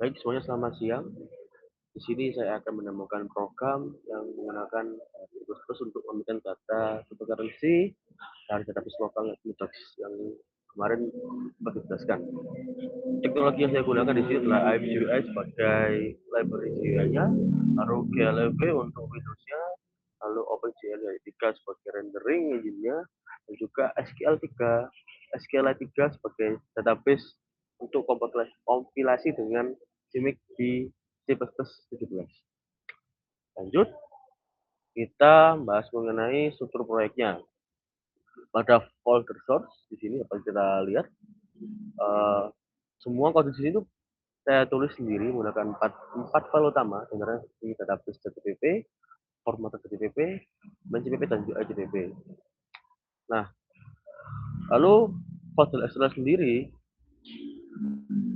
Baik, semuanya selamat siang. Di sini saya akan menemukan program yang menggunakan khusus untuk memberikan data cryptocurrency dari database lokal Midox yang kemarin sempat dijelaskan. Teknologi yang saya gunakan di sini adalah IMGUI sebagai library GUI-nya, lalu GLB untuk Windows-nya, lalu OpenGL 3 sebagai rendering engine-nya, dan juga SQLite 3 sebagai database untuk kompilasi dengan gimmick di C++17. Lanjut, kita bahas mengenai struktur proyeknya. Pada folder source di sini dapat kita lihat eh, semua kode di sini itu saya tulis sendiri menggunakan empat file utama, sebenarnya di database .dpp, format .dpp, main.cpp, dan juga .dpp. Nah, lalu folder eksternal sendiri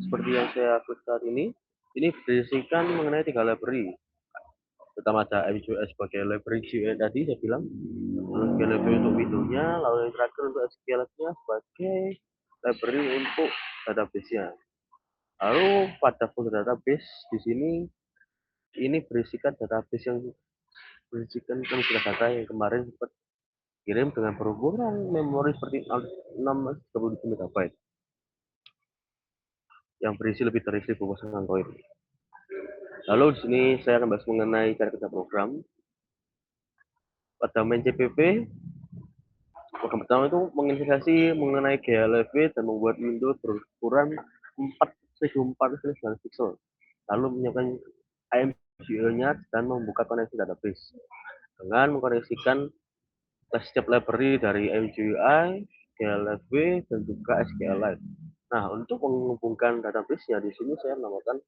seperti yang saya klik saat ini berisikan mengenai 3 library. Pertama ada MJS sebagai library GUI tadi saya bilang, lalu library untuk Windows-nya, lalu yang terakhir untuk SQL-nya sebagai library untuk database-nya. Lalu pada folder database di sini ini berisikan database yang berisikan data yang kemarin sempat kirim dengan berukuran memori seperti 637 MB yang berisi lebih dari 1000 pasangan koin. Lalu di sini saya akan bahas mengenai cara kerja program. Pada main CPP, program pertama itu mengintegrasi mengenai GLB dan membuat window berukuran 4499 pixel. Lalu menyiapkan IMGL-nya dan membuka koneksi database dengan mengkoneksikan setiap library dari MGUI, GLB, dan juga SQLite. Nah, untuk menghubungkan database-nya di sini saya menambahkan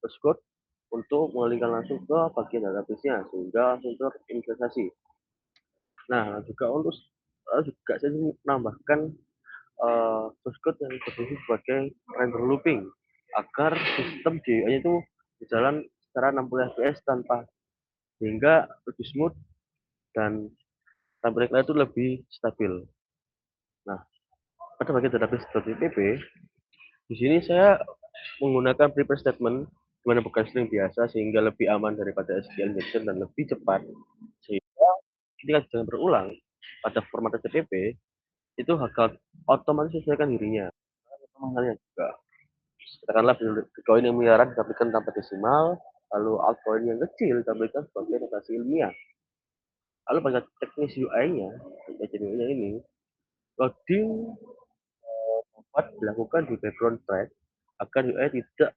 passcode untuk mengalihkan langsung ke bagian database-nya sehingga langsung terintegrasi. Nah, juga saya menambahkan passcode yang berfungsi sebagai render looping agar sistem GUI-nya itu berjalan secara 60 fps tanpa sehingga lebih smooth dan tampilannya itu lebih stabil. Nah, pada bagian database .dpp, di sini saya menggunakan prepare statement di mana bukan string biasa sehingga lebih aman daripada SQL injection dan lebih cepat. Sehingga ketika jangan berulang pada format HTTP itu akan otomatis sesuaikan dirinya. Misalnya juga katakanlah bitcoin yang miliaran ditampilkan tanpa desimal, lalu altcoin yang kecil ditampilkan sebagai notasi ilmiah. Lalu pada teknis UI-nya, UI-nya ini, loading dapat dilakukan di background thread agar UI tidak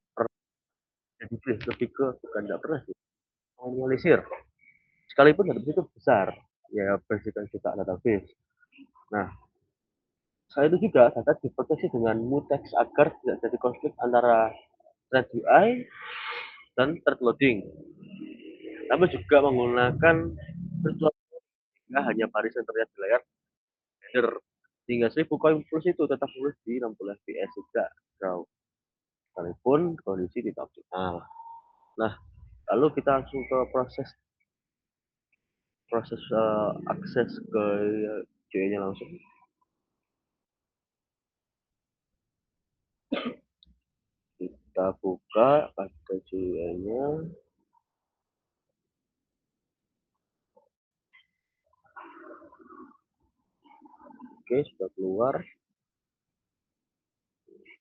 jadi lebih ke bukan tidak pernah sih minimalisir sekalipun database itu besar ya berdasarkan jutaan database. Nah, selain itu juga data diproteksi dengan mutex agar tidak jadi konflik antara thread UI dan thread loading. Tapi juga menggunakan virtual hanya baris yang terlihat di layar header sehingga 1000 koin plus itu tetap mulus di 60 fps juga jauh sekalipun kondisi tidak optimal. Nah, lalu kita langsung ke proses proses akses ke GUI-nya langsung. Kita buka pada GUI-nya. Oke, sudah keluar.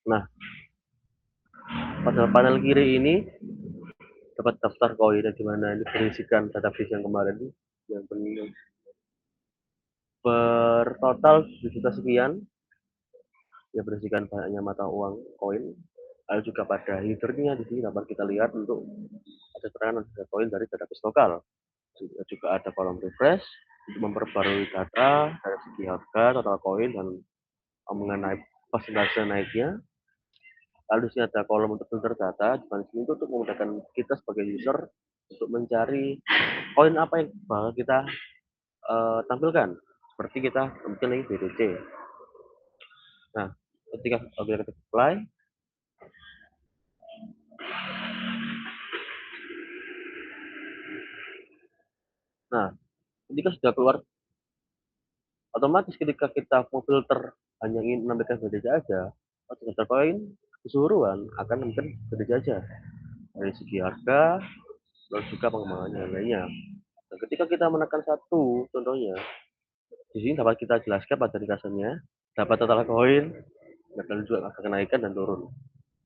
Nah, pada panel kiri ini dapat daftar koin di mana ini berisikan database yang kemarin yang bertotal 7 juta sekian yang berisikan banyaknya mata uang koin. Lalu juga pada header-nya di sini dapat kita lihat untuk ada keterangan ada koin dari database lokal. Juga ada kolom refresh untuk memperbarui data dari segi harga, total koin, dan mengenai persentase naiknya. Lalu di sini ada kolom untuk filter data, di mana sini untuk memudahkan kita sebagai user untuk mencari koin apa yang bakal kita tampilkan. Seperti kita mungkin lagi BTC. Nah, ketika kita apply, nah ketika sudah keluar, otomatis ketika kita mau filter hanya ingin menampilkan BTC aja, atau filter koin keseluruhan akan menampilkan BTC aja. dari segi harga, lalu juga pengembangan lainnya. Dan ketika kita menekan satu, contohnya, di sini dapat kita jelaskan pada ringkasannya, dapat total koin, dan juga ada kenaikan dan turun.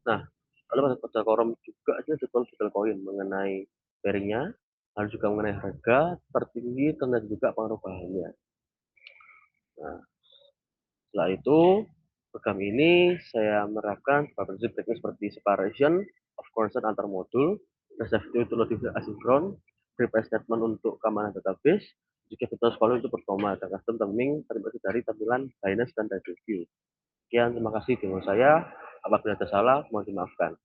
Nah, lalu pada korum juga ada detail koin mengenai pairingnya, lalu juga mengenai harga tertinggi dan juga perubahannya. Nah, setelah itu, program ini saya menerapkan beberapa prinsip teknis seperti separation of concern antar modul, reserve untuk loading asinkron, prepare statement untuk keamanan database, juga fitur sekolah untuk performa dan custom timing terintegrasi dari tampilan Binance dan View. Sekian, terima kasih dengan saya. Apabila ada salah, mohon dimaafkan.